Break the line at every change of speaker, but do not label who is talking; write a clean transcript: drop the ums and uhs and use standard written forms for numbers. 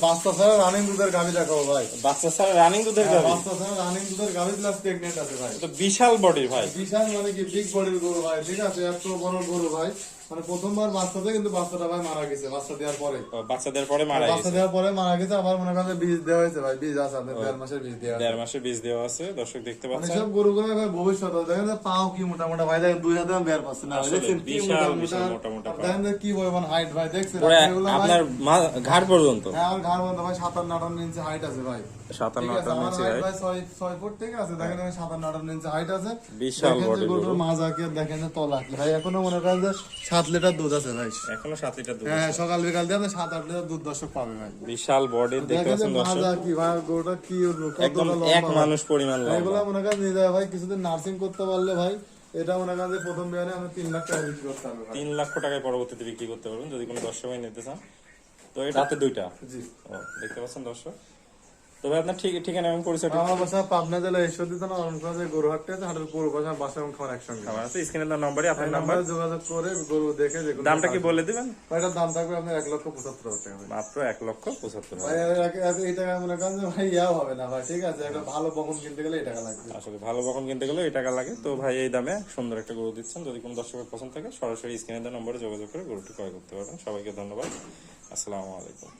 বাচ্চা ছাড়া রানিং দুধের গাভী দেখাবো ভাই।
বাচ্চা ছাড়া রানিং দুধের
হ্যাঁ,
গাভী,
বাচ্চা ছাড়া রানিং দুধের গাভী প্লাস প্রেগনেন্ট আছে ভাই।
তো বিশাল বডির ভাই।
বিশাল মানে কি বিগ বডির গরু ভাই, ঠিক আছে, এত বড় গরু ভাই। মানে প্রথমবার বাচ্চাতে কিন্তু বাচ্চাটা ভাই মারা গেছে, বাচ্চা দেওয়ার পরে।
ও, বাচ্চাদের পরে মারা
বাচ্চা
গেছে।
দেওয়ার পরে মারা গেছে, আবার মনে করেন যে বীজ দেওয়া হয়েছে ভাই, বীজ আছে আপনার 1.5 মাসের বীজ দেওয়া আছে।
1.5 মাসের বীজ দেওয়া আছে, দর্শক দেখতে
মানে
পাচ্ছেন।
সব গরুগুলো ভাই ভবিষ্যৎ আছে। দেখেন যে পাও কি মোটা মোটা ভাই, দেখেন 2 হাতে বের পাচ্ছে না ভাই,
আসলে
দেখছেন কি
বিশাল
মোটা
বিশাল
মোটা।
মোটা মোটা পা।
দেখেন যে কি পরিমাণ হাইট ভাই, দেখছেন
পুরো
এগুলো ভাই।
আপনার ঘাড় পর্যন্ত।
হ্যাঁ, আমার ঘাড় বন্ধ ভাই, 57-58 ইঞ্চি হাইট আছে ভাই।
57-58 ইঞ্চি
হাইট
height।
ভাই 6 ফুট, ঠিক আছে। দেখেন 57-58 ইঞ্চি হাইট আছে।
বিশাল
দেখেন যে
বডির
গরুর
গরু।
মাজা কি, দেখেন যে তলা কি ভাই, এখনো মনে করেন যে 7 লিটার দুধ আছে ভাই।
এখনো 7 লিটার দুধ
হ্যাঁ,
আছে।
সকাল বিকাল দিয়ে 7-8 লিটার দুধ দর্শক পাবে ভাই।
বিশাল বডির দেখতে
দেখেন যে
পাচ্ছেন দর্শক,
মাজা কি ভাই, গরুটা কি
একদম
কতটা
এক
লম্বা
মানুষ পরিমাণ
ভাই। এগুলো
লম্বা।
মনে করেন নিয়ে যায় ভাই, কিছুদিন নার্সিং করতে পারলে ভাই, এটা মনে করেন যে প্রথম বিয়ানে আমি 3 লাখ টাকা বিক্রি করতে হবে ভাই।
3 লক্ষ টাকায় পরবর্তীতে বিক্রি করতে পারবেন যদি কোনো দর্শক ভাই নিতে চান। তো এটা হাতে দুইটা।
জি।
ও, দেখতে পাচ্ছেন দর্শক। তবে আপনার ঠিকানা এবং পরিচয়টা
আমার বাসা পাবনা জেলা ঈশ্বরদী থানা অরণকুলা গরুহাটে আছে, হাটের পূর্ব পাশে বাসা এবং খামার একসঙ্গে।
আমার আছে স্ক্রিনের নাম্বারে আপনার
এই
নাম্বার।
নাম্বারে যোগাযোগ করে গরু দেখে যে কোনো
দামটা কি বলে দিবেন?
এটার দাম থাকবে আপনার 1,75,000 টাকা ভাই।
মাত্র 1,75,000
ভাই এই টাকা মনে করেন যে ভাই ইয়াও হবে না ভাই, ঠিক আছে। একটা ভালো বকন কিনতে গেলে এই টাকা লাগবে।
আসলে ভালো বকন কিনতে গেলে এই টাকা লাগে। তো ভাই এই দামে সুন্দর একটা গরু দিচ্ছেন, যদি কোনো দর্শকের পছন্দ থাকে সরাসরি স্ক্রিনের নম্বরে যোগাযোগ করে গরুটি ক্রয় করতে পারবেন। সবাইকে ধন্যবাদ, আসসালামু আলাইকুম।